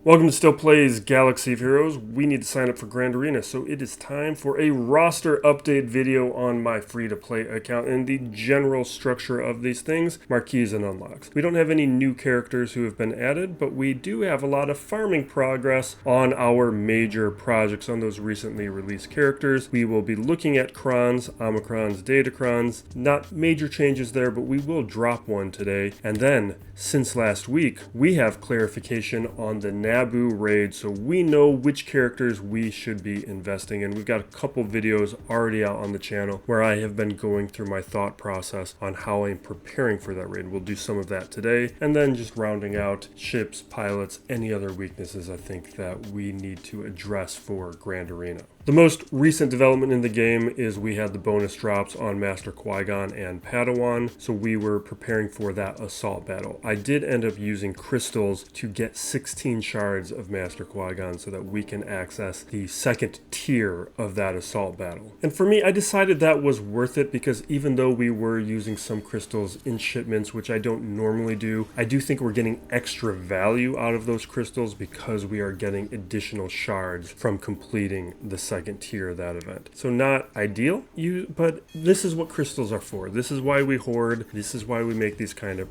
Welcome to Still Plays Galaxy of Heroes. We need to sign up for Grand Arena, so it is time for a roster update video on my free-to-play account and the general structure of these things, Marquees and unlocks. We don't have any new characters who have been added, but we do have a lot of farming progress on our major projects on those recently released characters. We will be looking at crons, omicrons, datacrons. Not major changes there, but we will drop one today. And then, since last week, we have clarification on the Naboo raid, so we know which characters we should be investing in. We've got a couple videos already out on the channel where I have been going through my thought process on how I'm preparing for that raid. We'll do some of that today, and then just rounding out ships, pilots, any other weaknesses I think that we need to address for Grand Arena. The most recent development in the game is we had the bonus drops on Master Qui-Gon and Padawan, so we were preparing for that assault battle. I did end up using crystals to get 16 shards of Master Qui-Gon so that we can access the second tier of that assault battle. And for me, I decided that was worth it because even though we were using some crystals in shipments, which I don't normally do, I do think we're getting extra value out of those crystals because we are getting additional shards from completing the second tier of that event. So not ideal, but this is what crystals are for. This is why we hoard. This is why we make these kinds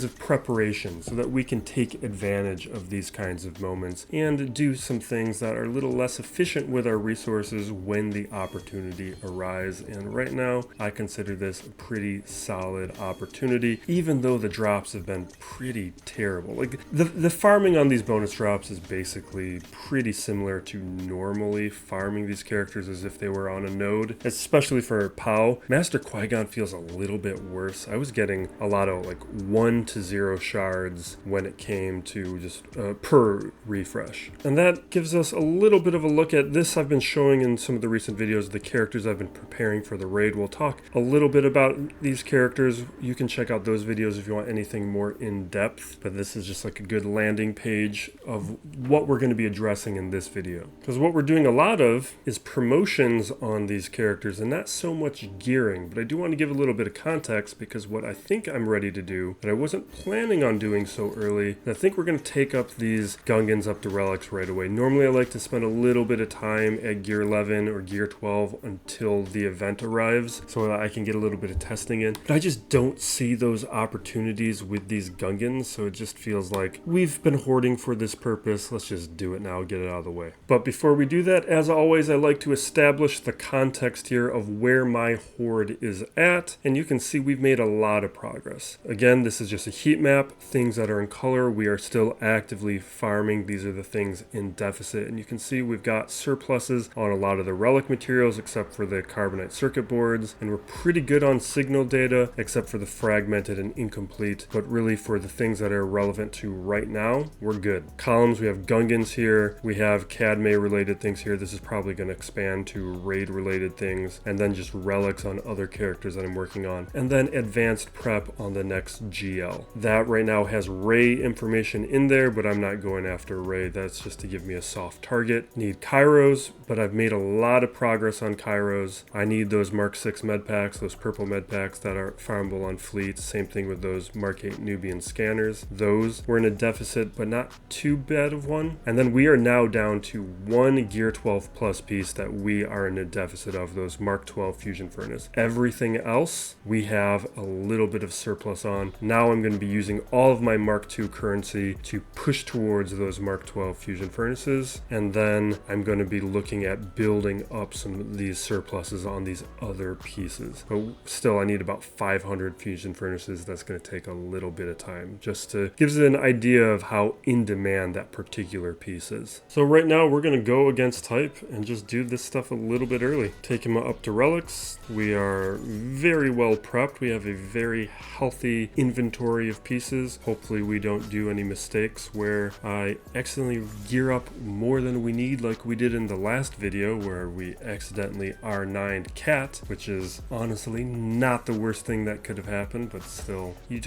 of preparations so that we can take advantage of these kinds of moments and do some things that are a little less efficient with our resources when the opportunity arises. And right now, I consider this a pretty solid opportunity, even though the drops have been pretty terrible. Like the farming on these bonus drops is basically pretty similar to normally farming these characters as if they were on a node, especially for POW. Master Qui-Gon feels a little bit worse. I was getting a lot of like 1 to 0 shards when it came to just per refresh. And that gives us a little bit of a look at this. I've been showing in some of the recent videos the characters I've been preparing for the raid. We'll talk a little bit about these characters. You can check out those videos if you want anything more in depth, but this is just like a good landing page of what we're going to be addressing in this video. Because what we're doing a lot of is promotions on these characters and not so much gearing, but I do want to give a little bit of context because what I think I'm ready to do, but I wasn't planning on doing so early, I think we're going to take up these Gungans up to Relics right away. Normally I like to spend a little bit of time at gear 11 or gear 12 until the event arrives so that I can get a little bit of testing in, but I just don't see those opportunities with these Gungans, so it just feels like we've been hoarding for this purpose. Let's just do it now, get it out of the way. But before we do that, as always, I like to establish the context here of where my hoard is at, and you can see we've made a lot of progress. Again, this is just a heat map. Things that are in color, we are still actively farming. These are the things in deficit, and you can see we've got surpluses on a lot of the relic materials except for the carbonite circuit boards, and we're pretty good on signal data except for the fragmented and incomplete, but really for the things that are relevant to right now, we're good. Columns, we have Gungans here, we have Cadme related things here. This is probably going to expand to raid related things, and then just relics on other characters that I'm working on, and then advanced prep on the next GL. That right now has Ray information in there, but I'm not going after Ray. That's just to give me a soft target. Need Kairos, but I've made a lot of progress on Kairos. I need those Mark 6 med packs, those purple med packs that are farmable on fleet. Same thing with those Mark 8 Nubian scanners. Those were in a deficit, but not too bad of one. And then we are now down to one gear 12 plus piece that we are in a deficit of, those Mark 12 fusion furnace. Everything else we have a little bit of surplus on. Now I'm going to be using all of my Mark 2 currency to push towards those Mark 12 fusion furnaces, and then I'm going to be looking at building up some of these surpluses on these other pieces. But still, I need about 500 fusion furnaces. That's going to take a little bit of time just to give us an idea of how in demand that particular piece is. So right now we're going to go against type and just do this stuff a little bit early. Take him up to relics. We are very well prepped. We have a very healthy inventory of pieces. Hopefully we don't do any mistakes where I accidentally gear up more than we need like we did in the last video where we accidentally R9'd Cat, which is honestly not the worst thing that could have happened, but still, you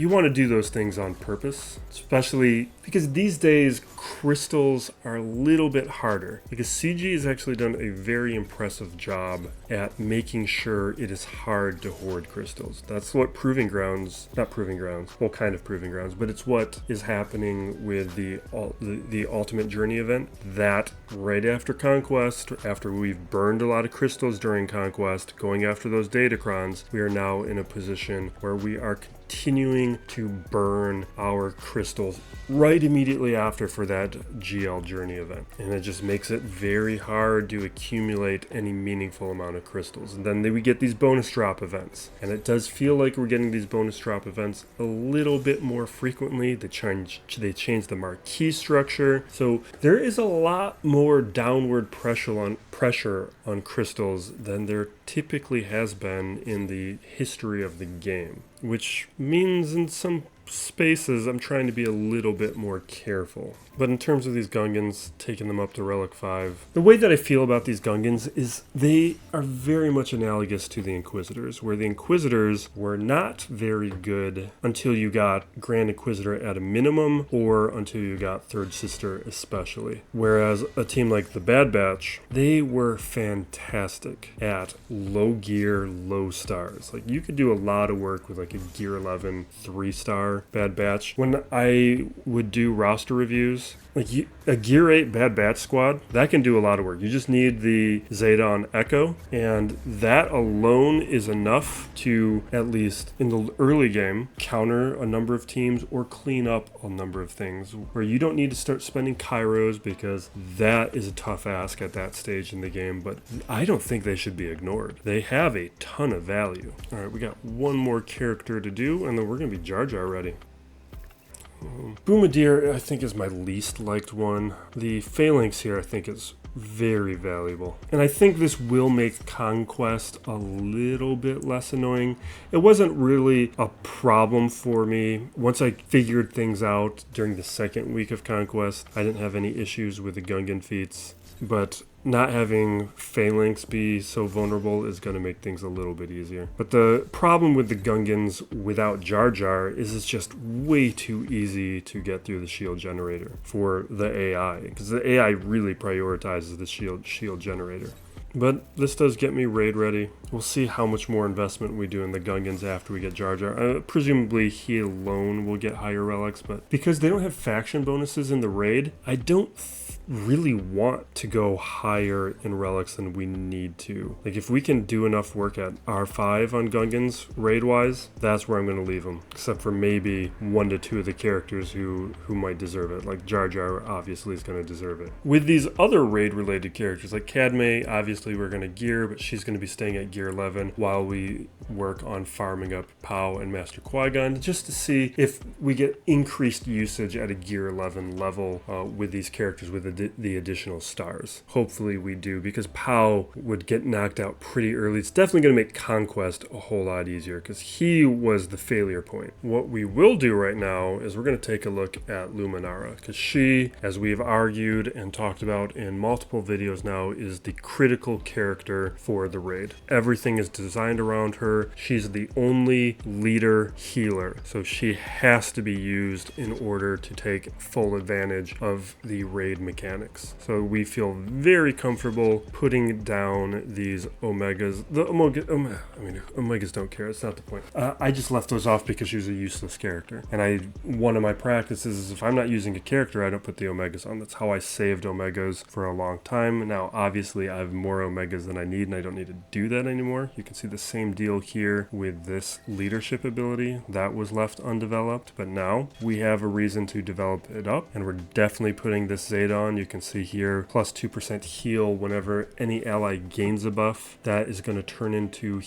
want to do those things on purpose, especially because these days crystals are a little bit harder because CG has actually done a very impressive job at making sure it is hard to hoard crystals. That's what Proving Grounds, not Proving Grounds, well, kind of Proving Grounds, but it's what is happening with the Ultimate Journey event. That right after Conquest, after we've burned a lot of crystals during Conquest, going after those Datacrons, we are now in a position where we are continuing to burn our crystals right immediately after for that GL Journey event. And it just makes it very hard to accumulate any meaningful amount of crystals. And then we get these bonus drop events. And it does feel like we're getting these bonus drop events a little bit more frequently. They change the Marquee structure. So there is a lot more downward pressure on crystals than there typically has been in the history of the game, which means in some spaces I'm trying to be a little bit more careful. But in terms of these Gungans, taking them up to Relic 5, the way that I feel about these Gungans is they are very much analogous to the Inquisitors, where the Inquisitors were not very good until you got Grand Inquisitor at a minimum, or until you got Third Sister especially. Whereas a team like the Bad Batch, they were fantastic at low gear, low stars. Like, you could do a lot of work with like a Gear 11 3-star Bad Batch. When I would do roster reviews, like a Gear 8 Bad Batch squad, that can do a lot of work. You just need the Zeta on Echo, and that alone is enough to, at least in the early game, counter a number of teams or clean up a number of things, where you don't need to start spending Kairos, because that is a tough ask at that stage in the game, but I don't think they should be ignored. They have a ton of value. All right, we got one more character to do, and then we're going to be Jar Jar ready. Boomadir, I think, is my least liked one. The Phalanx here, I think, is very valuable. And I think this will make Conquest a little bit less annoying. It wasn't really a problem for me. Once I figured things out during the second week of Conquest, I didn't have any issues with the Gungan feats. But not having Phalanx be so vulnerable is going to make things a little bit easier. But the problem with the Gungans without Jar Jar is it's just way too easy to get through the shield generator for the AI, because the AI really prioritizes the shield generator. But this does get me raid ready. We'll see how much more investment we do in the Gungans after we get Jar Jar. Presumably he alone will get higher relics, but because they don't have faction bonuses in the raid, I don't really want to go higher in relics than we need to. Like, if we can do enough work at R5 on Gungans raid-wise, that's where I'm going to leave them. Except for maybe 1 to 2 of the characters who might deserve it. Like Jar Jar obviously is going to deserve it. With these other raid-related characters, like Cadme, obviously we're going to gear, but she's going to be staying at Gear 11 while we work on farming up POW and Master Qui-Gon, just to see if we get increased usage at a Gear 11 level with these characters with the additional stars. Hopefully we do, because POW would get knocked out pretty early. It's definitely going to make Conquest a whole lot easier, because he was the failure point. What we will do right now is we're going to take a look at Luminara, because she, as we've argued and talked about in multiple videos now, is the critical character for the raid. Everything is designed around her. She's the only leader healer, so she has to be used in order to take full advantage of the raid mechanics. So we feel very comfortable putting down these Omegas. Omegas don't care. It's not the point. I just left those off because she's a useless character. And one of my practices is if I'm not using a character, I don't put the Omegas on. That's how I saved Omegas for a long time. Now, obviously, I have more Omegas than I need, and I don't need to do that anymore. You can see the same deal here with this leadership ability. That was left undeveloped, but now we have a reason to develop it up, and we're definitely putting this Zeta on. You can see here, plus 2% heal whenever any ally gains a buff. That is going to turn into,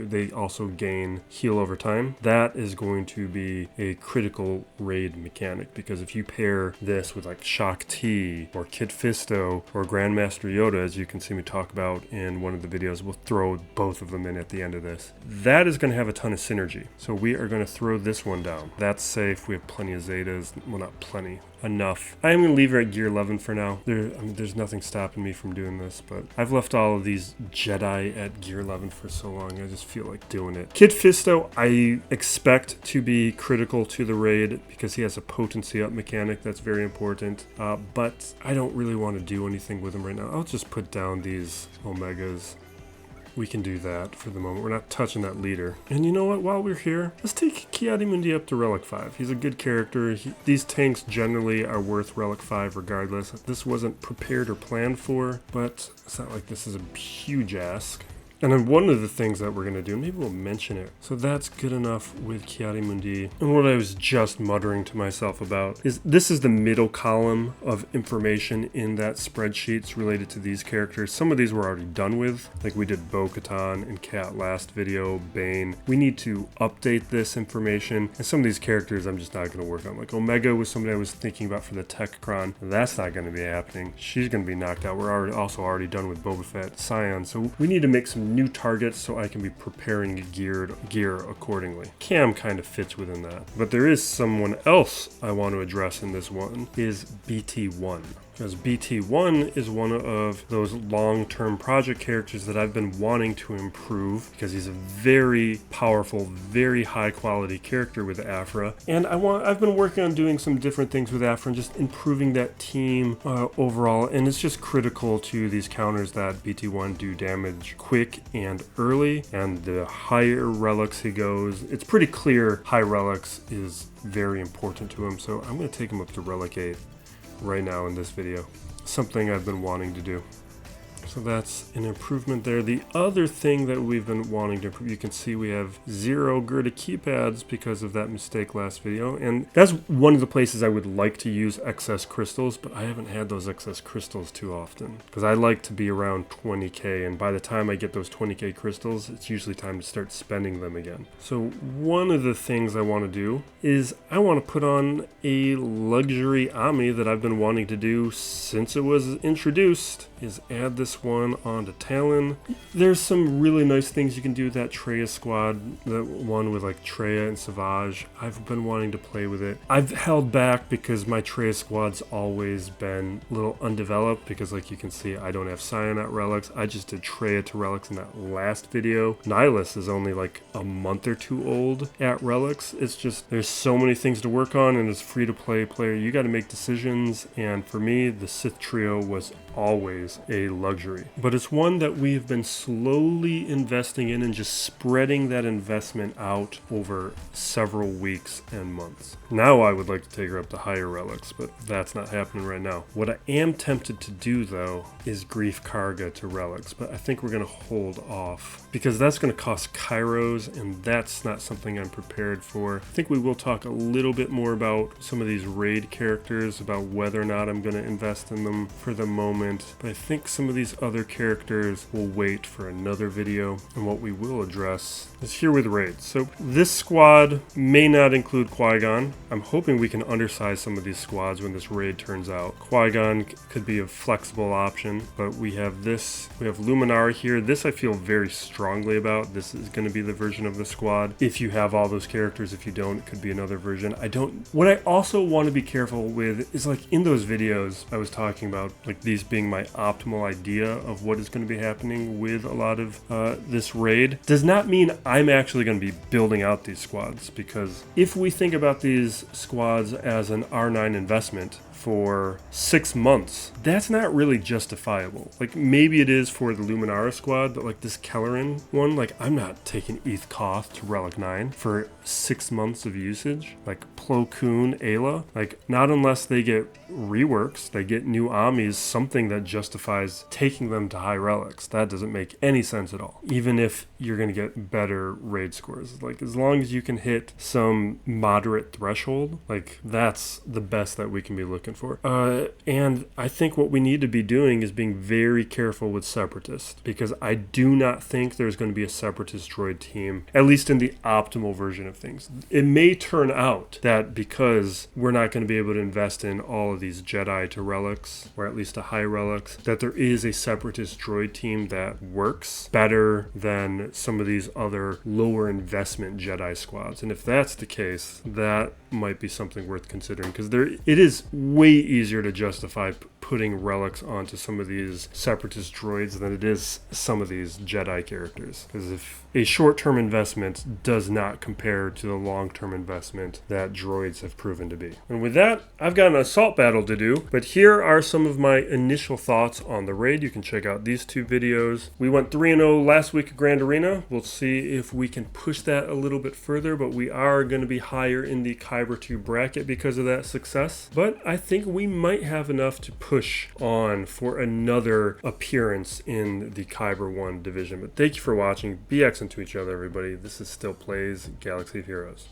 they also gain heal over time. That is going to be a critical raid mechanic, because if you pair this with like Shock T or Kit Fisto or Grandmaster Yoda, as you can see me talk about in one of the videos, we'll throw both of them in at the end of this. That is going to have a ton of synergy. So we are going to throw this one down. That's safe. We have plenty of Zetas. Well, not plenty. enough. I am going to leave her at gear 11 for now. There's nothing stopping me from doing this, but I've left all of these Jedi at gear 11 for so long, I just feel like doing it. Kit Fisto, I expect to be critical to the raid because he has a potency up mechanic that's very important, but I don't really want to do anything with him right now. I'll just put down these Omegas. We can do that for the moment. We're not touching that leader. And you know what? While we're here, let's take Ki-Adi-Mundi up to Relic 5. He's a good character. These tanks generally are worth Relic 5 regardless. This wasn't prepared or planned for, but it's not like this is a huge ask. And then one of the things that we're going to do, maybe we'll mention it. So that's good enough with Ki-Adi-Mundi. And what I was just muttering to myself about is this is the middle column of information in that spreadsheets related to these characters. Some of these we're already done with, like we did Bo-Katan and Cat last video, Bane. We need to update this information. And some of these characters I'm just not going to work on. Like Omega was somebody I was thinking about for the Techcron. That's not going to be happening. She's going to be knocked out. We're already done with Boba Fett, Scion. So we need to make some new targets so I can be preparing gear accordingly. Cam kind of fits within that. But there is someone else I want to address in this one, is BT1. Because BT1 is one of those long-term project characters that I've been wanting to improve because he's a very powerful, very high-quality character with Afra. And I've been working on doing some different things with Afra and just improving that team overall. And it's just critical to these counters that BT1 do damage quick and early. And the higher relics he goes, it's pretty clear high relics is very important to him. So I'm going to take him up to Relic 8. Right now in this video. Something I've been wanting to do. So that's an improvement there. The other thing that we've been wanting to improve, you can see we have 0 Gerda keypads because of that mistake last video. And that's one of the places I would like to use excess crystals, but I haven't had those excess crystals too often. Because I like to be around 20k, and by the time I get those 20k crystals, it's usually time to start spending them again. So one of the things I want to do is I want to put on a luxury Ami that I've been wanting to do since it was introduced, is add this one onto Talon. There's some really nice things you can do with that Traya squad, that one with like Traya and Savage. I've been wanting to play with it. I've held back because my Traya squad's always been a little undeveloped because like you can see I don't have Scion at Relics. I just did Traya to Relics in that last video. Nihilus is only like a month or two old at Relics. It's just there's so many things to work on, and as a free-to-play player you got to make decisions, and for me the Sith trio was always a luxury. But it's one that we've been slowly investing in and just spreading that investment out over several weeks and months. Now I would like to take her up to higher relics, but that's not happening right now. What I am tempted to do though is Grief Karga to relics, but I think we're going to hold off because that's going to cost Kairos, and that's not something I'm prepared for. I think we will talk a little bit more about some of these raid characters, about whether or not I'm going to invest in them for the moment, but I think some of these other characters will wait for another video, and what we will address is here with raids. So this squad may not include Qui-Gon. I'm hoping we can undersize some of these squads when this raid turns out. Qui-Gon could be a flexible option, but we have this. We have Luminara here. This I feel very strongly about. This is going to be the version of the squad. If you have all those characters, if you don't, it could be another version. What I also want to be careful with is like in those videos I was talking about, like these being my optimal idea of what is going to be happening with a lot of this raid, does not mean I'm actually going to be building out these squads, because if we think about these squads as an R9 investment for 6 months, that's not really justifiable. Like maybe it is for the Luminara squad, but like this Kelleran one, like I'm not taking Eth Koth to Relic 9 for 6 months of usage. Like Plo Koon, Ayla, like not unless they get reworks, they get new Amis, something that justifies taking them to high relics. That doesn't make any sense at all. Even if you're going to get better raid scores, like as long as you can hit some moderate threshold, like that's the best that we can be looking for. And I think what we need to be doing is being very careful with Separatists, because I do not think there's going to be a Separatist droid team, at least in the optimal version of things. It may turn out that because we're not going to be able to invest in all of these Jedi to relics, or at least to high relics, that there is a Separatist droid team that works better than some of these other lower investment Jedi squads. And if that's the case, that might be something worth considering, because it is way easier to justify putting relics onto some of these Separatist droids than it is some of these Jedi characters. Because if a short-term investment does not compare to the long-term investment that droids have proven to be. And with that, I've got an assault battle to do, but here are some of my initial thoughts on the raid. You can check out these two videos. We went 3-0 last week at Grand Arena. We'll see if we can push that a little bit further, but we are going to be higher in the Kyber 2 bracket because of that success. But I think we might have enough to push on for another appearance in the Kyber 1 division. But thank you for watching. Be excellent to each other, everybody. This is Still Plays Galaxy of Heroes.